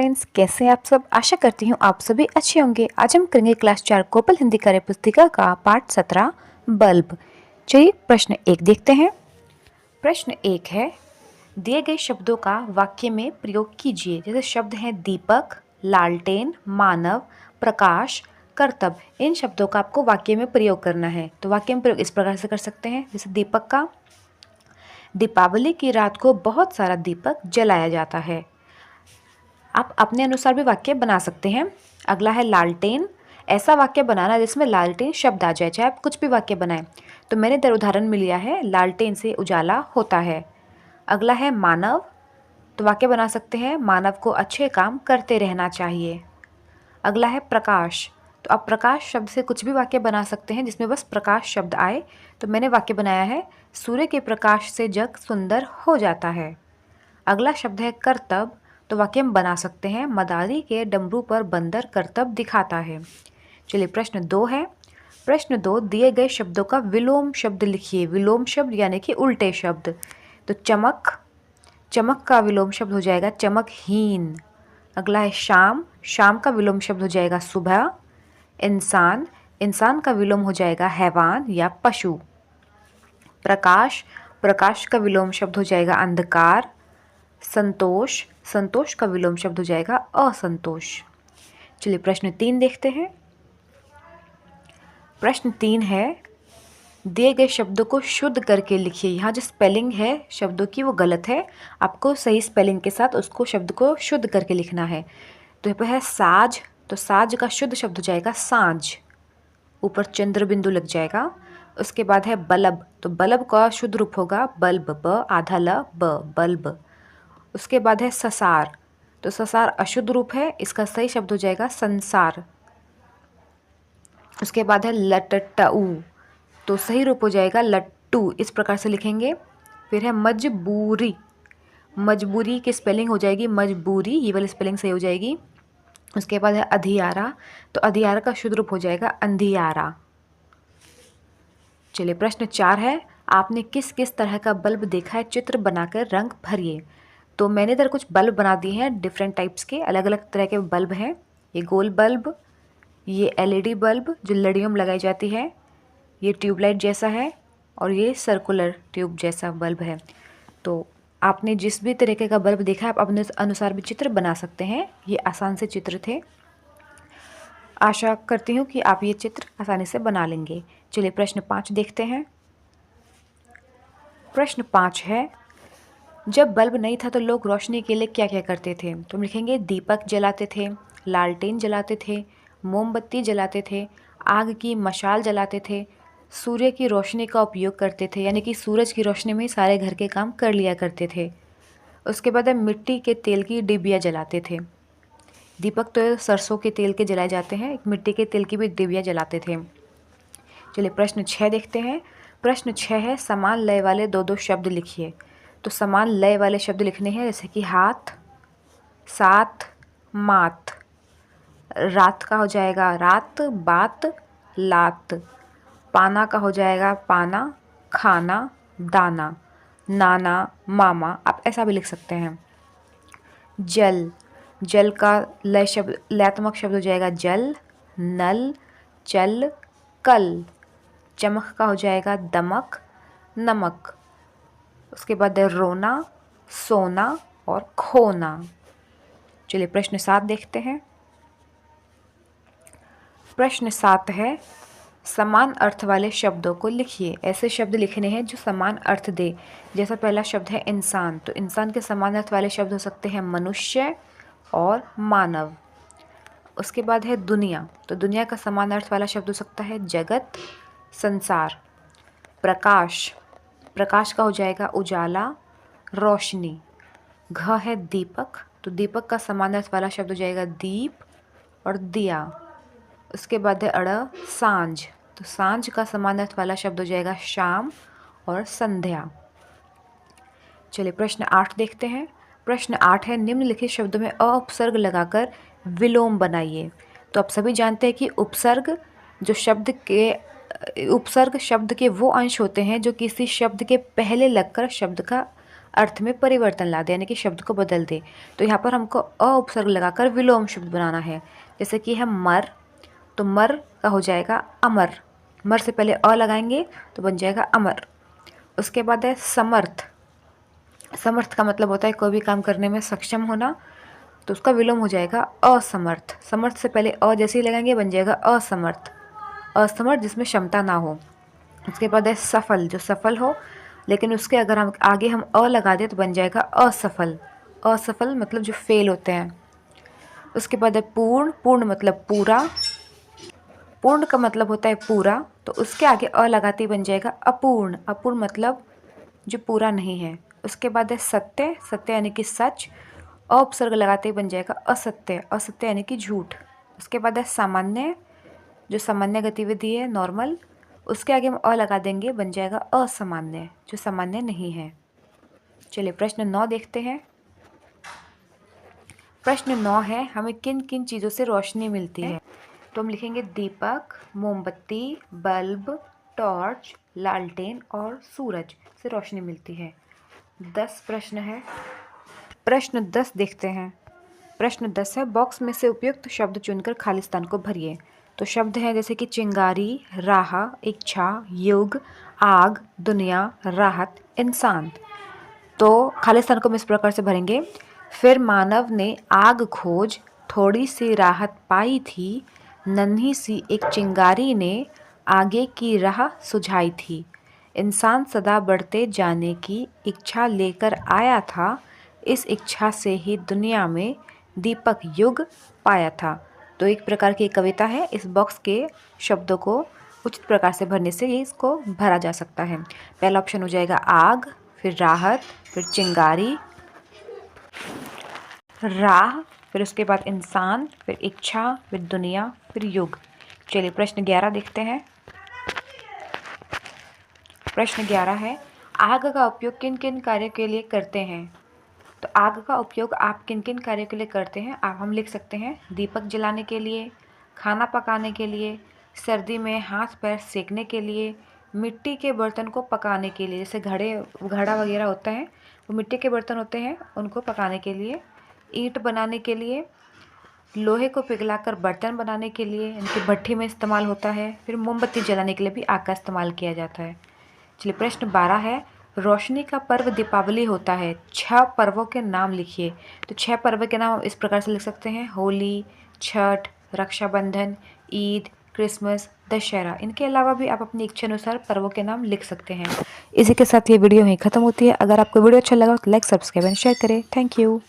Friends, कैसे हैं आप सब। आशा करती हूँ आप सभी अच्छे होंगे। आज हम करेंगे क्लास 4 कोपल हिंदी कार्य पुस्तिका का पाठ 17 बल्ब। चलिए प्रश्न 1 देखते हैं। प्रश्न 1 है, दिए गए शब्दों का वाक्य में प्रयोग कीजिए। जैसे शब्द हैं दीपक, लालटेन, मानव, प्रकाश, करतब। इन शब्दों का आपको वाक्य में प्रयोग करना है। तो वाक्य में प्रयोग इस प्रकार से कर सकते हैं। जैसे दीपक का, दीपावली की रात को बहुत सारा दीपक जलाया जाता है। आप अपने अनुसार भी वाक्य बना सकते हैं। अगला है लालटेन। ऐसा वाक्य बनाना जिसमें लालटेन शब्द आ जाए, चाहे आप कुछ भी वाक्य बनाएं। तो मैंने इधर उदाहरण में लिया है, लालटेन से उजाला होता है। अगला है मानव। तो वाक्य बना सकते हैं, मानव को अच्छे काम करते रहना चाहिए। अगला है प्रकाश। तो आप प्रकाश शब्द से कुछ भी वाक्य बना सकते हैं जिसमें बस प्रकाश शब्द आए। तो मैंने वाक्य बनाया है, सूर्य के प्रकाश से जग सुंदर हो जाता है। अगला शब्द है करतब। तो वाक्य हम बना सकते हैं, मदारी के डमरू पर बंदर करतब दिखाता है। चलिए प्रश्न 2 है। प्रश्न 2, दिए गए शब्दों का विलोम शब्द लिखिए। विलोम शब्द यानी कि उल्टे शब्द। तो चमक, चमक का विलोम शब्द हो जाएगा चमकहीन। अगला है शाम। शाम का विलोम शब्द हो जाएगा सुबह। इंसान, इंसान का विलोम हो जाएगा हैवान या पशु। प्रकाश, प्रकाश का विलोम शब्द हो जाएगा अंधकार। संतोष, संतोष का विलोम शब्द हो जाएगा असंतोष। चलिए प्रश्न 3 देखते हैं। प्रश्न 3 है, दिए गए शब्दों को शुद्ध करके लिखिए। यहाँ जो स्पेलिंग है शब्दों की वो गलत है, आपको सही स्पेलिंग के साथ उसको शब्द को शुद्ध करके लिखना है। तो यहाँ पर है साज। तो साज का शुद्ध शब्द हो जाएगा सांझ, ऊपर चंद्र बिंदु लग जाएगा। उसके बाद है बल्ब। तो बल्ब का शुद्ध रूप होगा बल्ब, ब आधा ल ब, बल्ब। उसके बाद है ससार। तो ससार अशुद्ध रूप है, इसका सही शब्द हो जाएगा संसार। उसके बाद है लटटऊ। तो सही रूप हो जाएगा लट्टू, इस प्रकार से लिखेंगे। फिर है मजबूरी। मजबूरी की स्पेलिंग हो जाएगी मजबूरी, ये वाली स्पेलिंग सही हो जाएगी। उसके बाद है अधियारा। तो अधियारा का शुद्ध रूप हो जाएगा अंधियारा। चलिए प्रश्न 4 है, आपने किस किस तरह का बल्ब देखा है, चित्र बनाकर रंग भरिए। तो मैंने इधर कुछ बल्ब बना दिए हैं डिफरेंट टाइप्स के, अलग अलग तरह के बल्ब हैं। ये गोल बल्ब, ये एलईडी बल्ब जो लड़ियों में लगाई जाती है, ये ट्यूबलाइट जैसा है, और ये सर्कुलर ट्यूब जैसा बल्ब है। तो आपने जिस भी तरीके का बल्ब देखा है आप अपने अनुसार भी चित्र बना सकते हैं। ये आसान से चित्र थे, आशा करती हूँ कि आप ये चित्र आसानी से बना लेंगे। चलिए प्रश्न 5 देखते हैं। प्रश्न 5 है, जब बल्ब नहीं था तो लोग रोशनी के लिए क्या क्या करते थे। तो हम लिखेंगे दीपक जलाते थे, लालटेन जलाते थे, मोमबत्ती जलाते थे, आग की मशाल जलाते थे, सूर्य की रोशनी का उपयोग करते थे, यानी कि सूरज की रोशनी में ही सारे घर के काम कर लिया करते थे। उसके बाद मिट्टी के तेल की डिबिया जलाते थे। दीपक तो सरसों के तेल के जलाए जाते हैं, मिट्टी के तेल की भी डिबिया जलाते थे। चलिए प्रश्न 6 देखते हैं। प्रश्न 6 है, समान लय वाले दो दो शब्द लिखिए। तो समान लय वाले शब्द लिखने हैं, जैसे कि हाथ, साथ, मात। रात का हो जाएगा रात, बात, लात। पाना का हो जाएगा पाना, खाना, दाना, नाना, मामा। आप ऐसा भी लिख सकते हैं। जल, जल का लय शब्द, लयात्मक शब्द हो जाएगा जल, नल, चल, कल। चमक का हो जाएगा दमक, नमक। उसके बाद है रोना, सोना और खोना। चलिए प्रश्न 7 देखते हैं। प्रश्न 7 है, समान अर्थ वाले शब्दों को लिखिए। ऐसे शब्द लिखने हैं जो समान अर्थ दे। जैसा पहला शब्द है इंसान। तो इंसान के समान अर्थ वाले शब्द हो सकते हैं मनुष्य और मानव। उसके बाद है दुनिया। तो दुनिया का समान अर्थ वाला शब्द हो सकता है जगत, संसार। प्रकाश, प्रकाश का हो जाएगा उजाला, रोशनी। घ है दीपक। तो दीपक का समान अर्थ वाला शब्द हो जाएगा दीप और दिया। उसके बाद है अड़, सांझ। तो सांझ का समान अर्थ वाला शब्द हो जाएगा शाम और संध्या। चलिए प्रश्न 8 देखते हैं। प्रश्न 8 है, निम्नलिखित शब्दों में अ उपसर्ग लगाकर विलोम बनाइए। तो आप सभी जानते हैं कि उपसर्ग जो शब्द के, उपसर्ग शब्द के वो अंश होते हैं जो किसी शब्द के पहले लगकर शब्द का अर्थ में परिवर्तन ला दे, यानी कि शब्द को बदल दे। तो यहाँ पर हमको अ उपसर्ग लगाकर विलोम शब्द बनाना है। जैसे कि है मर, तो मर का हो जाएगा अमर। मर से पहले अ लगाएंगे तो बन जाएगा अमर। उसके बाद है समर्थ। समर्थ का मतलब होता है कोई भी काम करने में सक्षम होना, तो उसका विलोम हो जाएगा असमर्थ। समर्थ से पहले अ जैसे ही लगाएंगे बन जाएगा असमर्थ। असमर्थ जिसमें क्षमता ना हो। उसके बाद है सफल, जो सफल हो, लेकिन उसके अगर हम आगे हम अ लगा दें तो बन जाएगा असफल। असफल मतलब जो फेल होते हैं। उसके बाद है पूर्ण। पूर्ण मतलब पूरा। पूर्ण का मतलब होता है पूरा, तो उसके आगे अ लगाते ही बन जाएगा अपूर्ण। अपूर्ण मतलब जो पूरा नहीं है। उसके बाद है सत्य। सत्य यानी कि सच। अ उपसर्ग लगाते ही बन जाएगा असत्य। असत्य यानी कि झूठ। उसके बाद है सामान्य, जो सामान्य गतिविधि है, नॉर्मल। उसके आगे हम अ लगा देंगे बन जाएगा असामान्य, जो सामान्य नहीं है। चलिए प्रश्न 9 देखते हैं। प्रश्न 9 है, हमें किन किन चीज़ों से रोशनी मिलती है? तो हम लिखेंगे दीपक, मोमबत्ती, बल्ब, टॉर्च, लालटेन और सूरज से रोशनी मिलती है। 10 प्रश्न है। प्रश्न 10 देखते हैं। प्रश्न 10 है, बॉक्स में से उपयुक्त शब्द चुनकर खाली स्थान को भरिए। तो शब्द हैं जैसे कि चिंगारी, राह, इच्छा, युग, आग, दुनिया, राहत, इंसान। तो खाली स्थान को हम इस प्रकार से भरेंगे। फिर मानव ने आग खोज थोड़ी सी राहत पाई थी, नन्ही सी एक चिंगारी ने आगे की राह सुझाई थी। इंसान सदा बढ़ते जाने की इच्छा लेकर आया था, इस इच्छा से ही दुनिया में दीपक युग पाया था। तो एक प्रकार की कविता है। इस बॉक्स के शब्दों को उचित प्रकार से भरने से ये इसको भरा जा सकता है। पहला ऑप्शन हो जाएगा आग, फिर राहत, फिर चिंगारी, राह, फिर उसके बाद इंसान, फिर इच्छा, फिर दुनिया, फिर युग। चलिए प्रश्न 11 देखते हैं। प्रश्न 11 है, आग का उपयोग किन किन कार्यों के लिए करते हैं? तो आग का उपयोग आप किन किन कार्यों के लिए करते हैं? आप हम लिख सकते हैं दीपक जलाने के लिए, खाना पकाने के लिए, सर्दी में हाथ पैर सेकने के लिए, मिट्टी के बर्तन को पकाने के लिए, जैसे घड़ा वगैरह होता है वो मिट्टी के बर्तन होते हैं, उनको पकाने के लिए, ईंट बनाने के लिए, लोहे को पिघलाकर बर्तन बनाने के लिए, इनकी भट्ठी में इस्तेमाल होता है, फिर मोमबत्ती जलाने के लिए भी आग का इस्तेमाल किया जाता है। चलिए प्रश्न 12 है, रोशनी का पर्व दीपावली होता है, 6 पर्वों के नाम लिखिए। तो 6 पर्व के नाम इस प्रकार से लिख सकते हैं, होली, छठ, रक्षाबंधन, ईद, क्रिसमस, दशहरा। इनके अलावा भी आप अपनी इच्छा अनुसार पर्वों के नाम लिख सकते हैं। इसी के साथ ये वीडियो यहीं खत्म होती है। अगर आपको वीडियो अच्छा लगा तो लाइक, सब्सक्राइब एंड शेयर करें। Thank you.